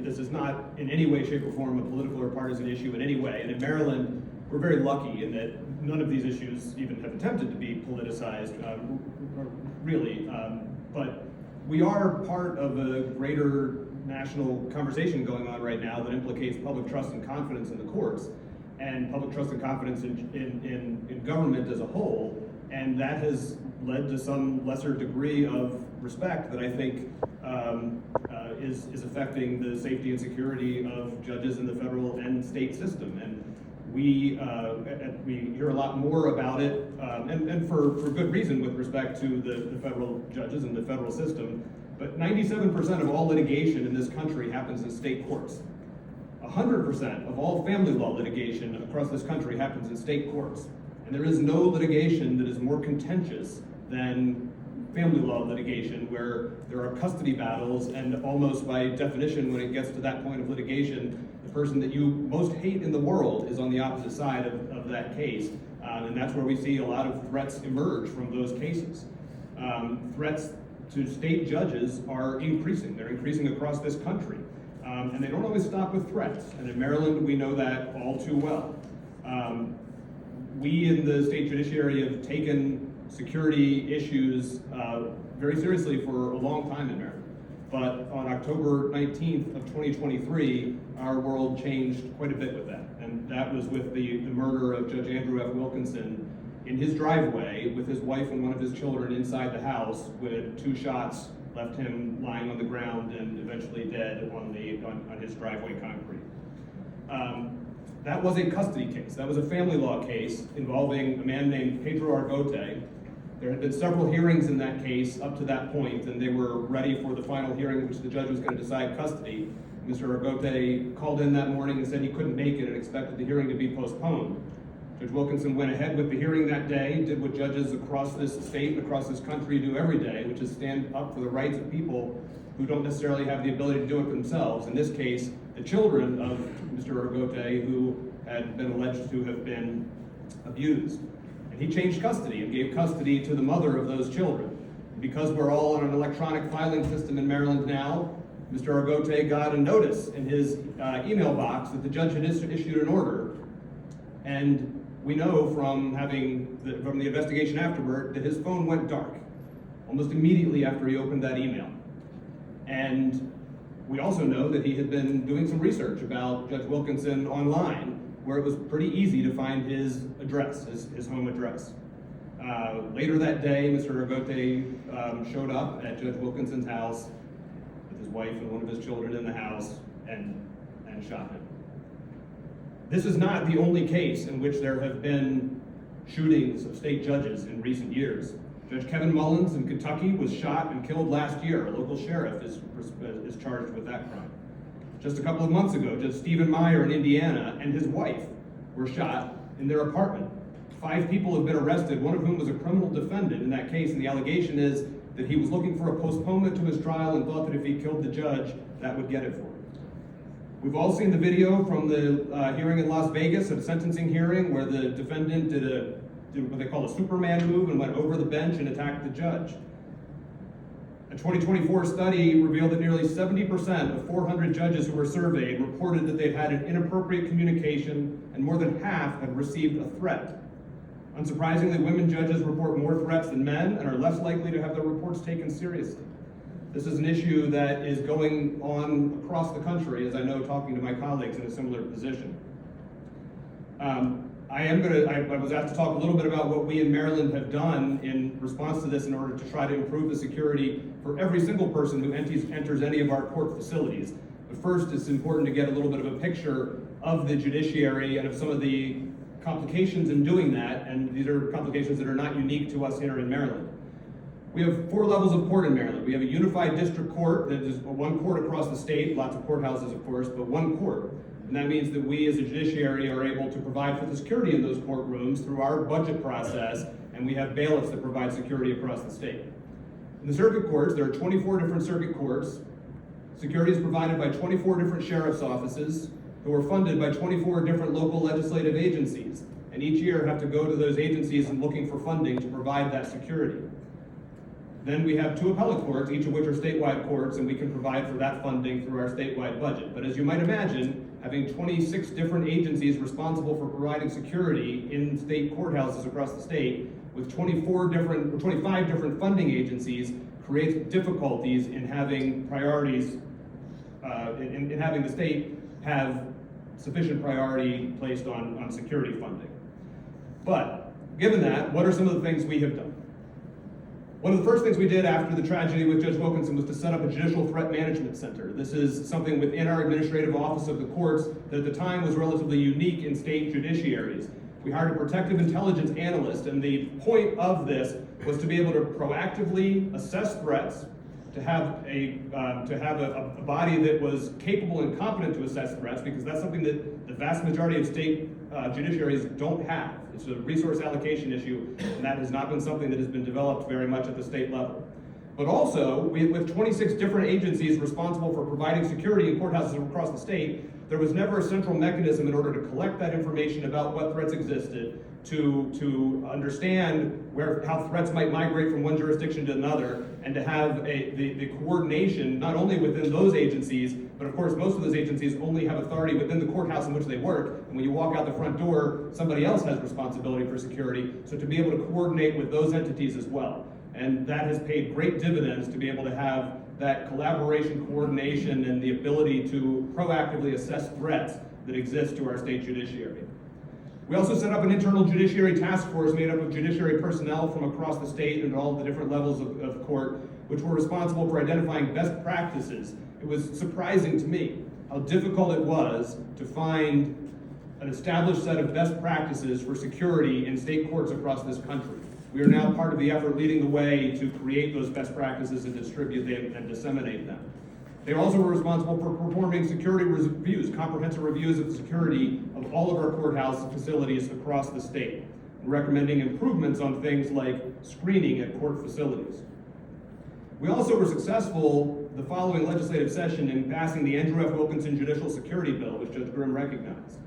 this is not in any way, shape, or form a political or partisan issue in any way. And in Maryland, we're very lucky in that none of these issues even have attempted to be politicized, really. But we are part of a greater national conversation going on right now that implicates public trust and confidence in the courts, and public trust and confidence in government as a whole. And that has led to some lesser degree of respect that I think is affecting the safety and security of judges in the federal and state system. And we hear a lot more about it, and for good reason with respect to the federal judges and the federal system. But 97% of all litigation in this country happens in state courts. 100% of all family law litigation across this country happens in state courts. And there is no litigation that is more contentious than family law litigation, where there are custody battles, and almost by definition, when it gets to that point of litigation, the person that you most hate in the world is on the opposite side of that case. And that's where we see a lot of threats emerge from those cases. Threats to state judges are increasing. They're increasing across this country. And they don't always stop with threats. And in Maryland, we know that all too well. We in the state judiciary have taken security issues very seriously for a long time in Maryland. But on October 19th of 2023, our world changed quite a bit with that. And that was with the murder of Judge Andrew F. Wilkinson in his driveway with his wife and one of his children inside the house, with 2 shots left him lying on the ground and eventually dead on his driveway concrete. That was a custody case. That was a family law case involving a man named Pedro Argote. There had been several hearings in that case up to that point, and they were ready for the final hearing, which the judge was going to decide custody. Mr. Argote called in that morning and said he couldn't make it and expected the hearing to be postponed. Judge Wilkinson went ahead with the hearing that day, did what judges across this state and across this country do every day, which is stand up for the rights of people who don't necessarily have the ability to do it themselves. In this case, the children of Mr. Argote, who had been alleged to have been abused. And he changed custody and gave custody to the mother of those children. Because we're all on an electronic filing system in Maryland now, Mr. Argote got a notice in his email box that the judge had issued an order. And we know from the investigation afterward that his phone went dark almost immediately after he opened that email. And we also know that he had been doing some research about Judge Wilkinson online, where it was pretty easy to find his address, his home address. Later that day, Mr. Argote showed up at Judge Wilkinson's house with his wife and one of his children in the house and shot him. This is not the only case in which there have been shootings of state judges in recent years. Judge Kevin Mullins in Kentucky was shot and killed last year. A local sheriff is charged with that crime. Just a couple of months ago, Judge Stephen Meyer in Indiana and his wife were shot in their apartment. 5 people have been arrested, one of whom was a criminal defendant in that case, and the allegation is that he was looking for a postponement to his trial and thought that if he killed the judge, that would get it for him. We've all seen the video from the hearing in Las Vegas, a sentencing hearing, where the defendant did what they call a Superman move and went over the bench and attacked the judge. A 2024 study revealed that nearly 70% of 400 judges who were surveyed reported that they've had an inappropriate communication, and more than half had received a threat. Unsurprisingly, women judges report more threats than men and are less likely to have their reports taken seriously. This is an issue that is going on across the country, as I know talking to my colleagues in a similar position. I was asked to talk a little bit about what we in Maryland have done in response to this in order to try to improve the security for every single person who enters any of our court facilities. But first, it's important to get a little bit of a picture of the judiciary and of some of the complications in doing that, and these are complications that are not unique to us here in Maryland. We have 4 levels of court in Maryland. We have a unified district court that is one court across the state, lots of courthouses of course, but one court. And that means that we as a judiciary are able to provide for the security in those courtrooms through our budget process, and we have bailiffs that provide security across the state. In the circuit courts, there are 24 different circuit courts. Security is provided by 24 different sheriff's offices who are funded by 24 different local legislative agencies, and each year have to go to those agencies and looking for funding to provide that security. Then we have 2 appellate courts, each of which are statewide courts, and we can provide for that funding through our statewide budget. But as you might imagine, having 26 different agencies responsible for providing security in state courthouses across the state, with 25 different funding agencies, creates difficulties in having priorities, in having the state have sufficient priority placed on security funding. But given that, what are some of the things we have done? One of the first things we did after the tragedy with Judge Wilkinson was to set up a judicial threat management center. This is something within our administrative office of the courts that at the time was relatively unique in state judiciaries. We hired a protective intelligence analyst, and the point of this was to be able to proactively assess threats, to have a body that was capable and competent to assess threats, because that's something that the vast majority of state judiciaries don't have. It's a resource allocation issue, and that has not been something that has been developed very much at the state level. But also, with 26 different agencies responsible for providing security in courthouses across the state, there was never a central mechanism in order to collect that information about what threats existed, to understand how threats might migrate from one jurisdiction to another, and to have the coordination not only within those agencies, but of course most of those agencies only have authority within the courthouse in which they work, and when you walk out the front door, somebody else has responsibility for security, so to be able to coordinate with those entities as well. And that has paid great dividends to be able to have that collaboration, coordination, and the ability to proactively assess threats that exist to our state judiciary. We also set up an internal judiciary task force made up of judiciary personnel from across the state and all the different levels of court, which were responsible for identifying best practices. It was surprising to me how difficult it was to find an established set of best practices for security in state courts across this country. We are now part of the effort leading the way to create those best practices and distribute them and disseminate them. They also were responsible for performing security reviews, comprehensive reviews of the security of all of our courthouse facilities across the state, and recommending improvements on things like screening at court facilities. We also were successful the following legislative session in passing the Andrew F. Wilkinson Judicial Security Bill, which Judge Grimm recognized.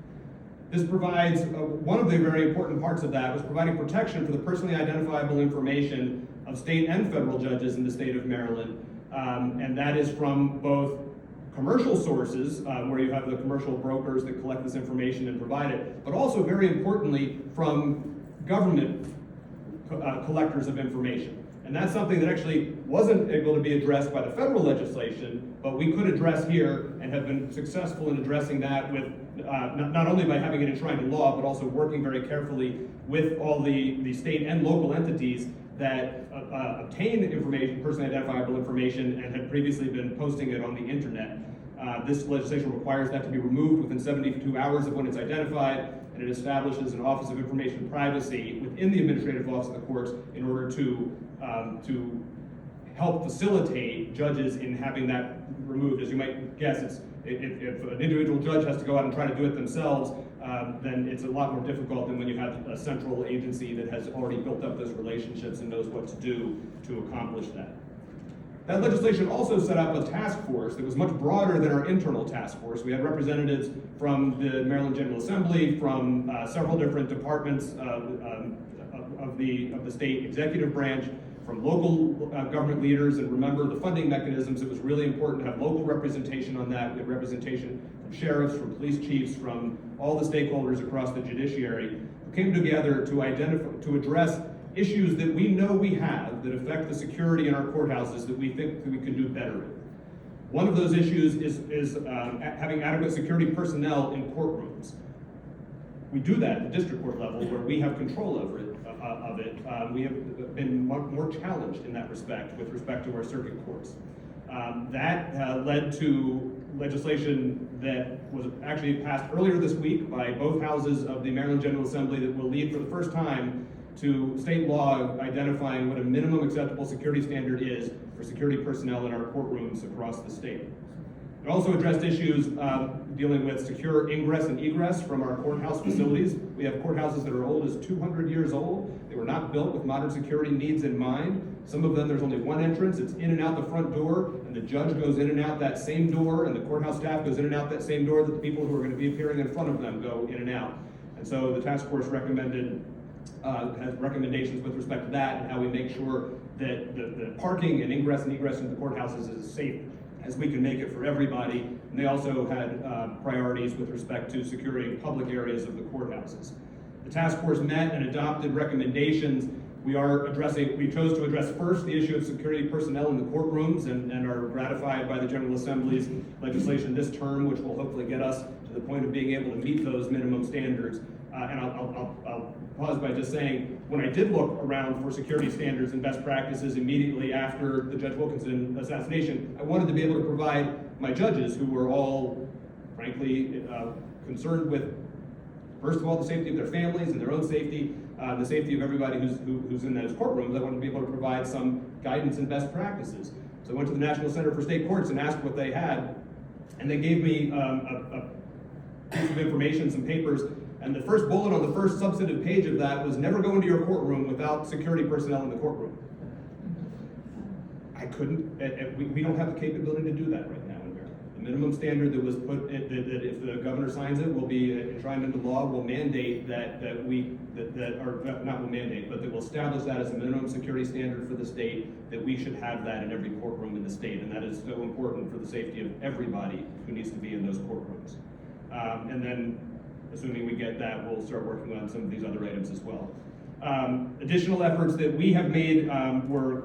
This provides, one of the very important parts of that was providing protection for the personally identifiable information of state and federal judges in the state of Maryland. And that is from both commercial sources, where you have the commercial brokers that collect this information and provide it, but also very importantly from government collectors of information. And that's something that actually wasn't able to be addressed by the federal legislation, but we could address here and have been successful in addressing that with not only by having it enshrined in law, but also working very carefully with all the state and local entities that obtain information, personally identifiable information, and had previously been posting it on the internet. This legislation requires that to be removed within 72 hours of when it's identified, and it establishes an Office of Information Privacy within the Administrative Office of the Courts in order to help facilitate judges in having that removed. As you might guess, if an individual judge has to go out and try to do it themselves, then it's a lot more difficult than when you have a central agency that has already built up those relationships and knows what to do to accomplish that. That legislation also set up a task force that was much broader than our internal task force. We had representatives from the Maryland General Assembly, from several different departments of the state executive branch, from local government leaders, and remember the funding mechanisms. It was really important to have local representation on that. We had representation from sheriffs, from police chiefs, from all the stakeholders across the judiciary who came together to address issues that we know we have that affect the security in our courthouses that we think that we can do better in. One of those issues is having adequate security personnel in courtrooms. We do that at the district court level where we have control over it. We have been more challenged in that respect with respect to our circuit courts. That led to legislation that was actually passed earlier this week by both houses of the Maryland General Assembly that will lead for the first time to state law identifying what a minimum acceptable security standard is for security personnel in our courtrooms across the state. It also addressed issues dealing with secure ingress and egress from our courthouse facilities. We have courthouses that are old as 200 years old. They were not built with modern security needs in mind. Some of them, there's only one entrance. It's in and out the front door, and the judge goes in and out that same door, and the courthouse staff goes in and out that same door that the people who are going to be appearing in front of them go in and out. And so the task force has recommendations with respect to that and how we make sure that the parking and ingress and egress into the courthouses is as safe as we can make it for everybody. And they also had priorities with respect to securing public areas of the courthouses. The task force met and adopted recommendations. We chose to address first the issue of security personnel in the courtrooms and are gratified by the General Assembly's legislation this term, which will hopefully get us to the point of being able to meet those minimum standards. And I'll pause by just saying, when I did look around for security standards and best practices immediately after the Judge Wilkinson assassination, I wanted to be able to provide my judges, who were all, frankly, concerned with, first of all, the safety of their families and their own safety, the safety of everybody who's in those courtrooms. I wanted to be able to provide some guidance and best practices. So I went to the National Center for State Courts and asked what they had, and they gave me a piece of information, some papers, and the first bullet on the first substantive page of that was never go into your courtroom without security personnel in the courtroom. I couldn't, we don't have the capability to do that right now in Maryland. The minimum standard that was put, that if the governor signs it, will be enshrined into law, will mandate that will establish that as a minimum security standard for the state, that we should have that in every courtroom in the state, and that is so important for the safety of everybody who needs to be in those courtrooms. And then, assuming we get that, we'll start working on some of these other items as well. Additional efforts that we have made, we're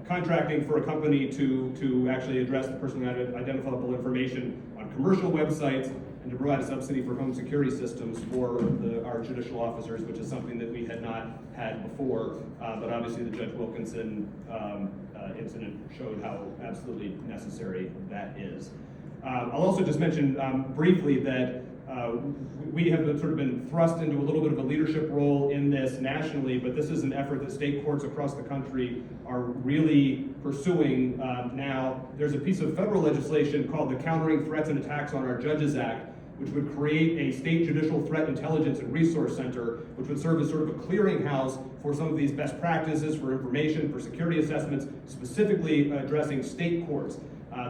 contracting for a company to actually address the personally identifiable information on commercial websites and to provide a subsidy for home security systems for our judicial officers, which is something that we had not had before, but obviously the Judge Wilkinson incident showed how absolutely necessary that is. I'll also just mention briefly that we have sort of been thrust into a little bit of a leadership role in this nationally, but this is an effort that state courts across the country are really pursuing now. There's a piece of federal legislation called the Countering Threats and Attacks on Our Judges Act, which would create a state judicial threat intelligence and resource center, which would serve as sort of a clearinghouse for some of these best practices, for information, for security assessments, specifically addressing state courts.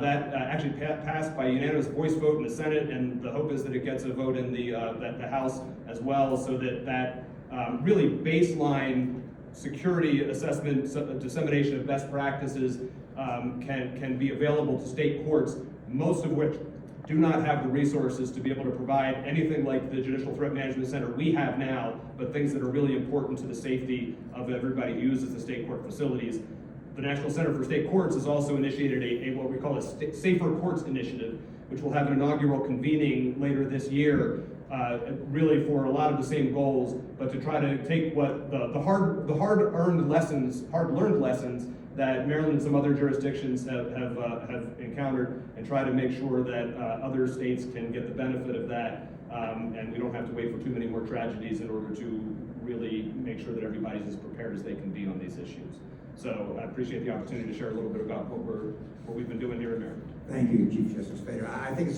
That actually passed by unanimous voice vote in the Senate, and the hope is that it gets a vote in the House as well, so that really baseline security assessment, dissemination of best practices can be available to state courts, most of which do not have the resources to be able to provide anything like the Judicial Threat Management Center we have now, but things that are really important to the safety of everybody who uses the state court facilities. The National Center for State Courts has also initiated what we call a Safer Courts Initiative, which will have an inaugural convening later this year, really for a lot of the same goals, but to try to take what the hard-learned lessons that Maryland and some other jurisdictions have encountered, and try to make sure that other states can get the benefit of that, and we don't have to wait for too many more tragedies in order to really make sure that everybody's as prepared as they can be on these issues. So I appreciate the opportunity to share a little bit about what we've been doing here in Maryland. Thank you, Chief Justice Fader. I think it's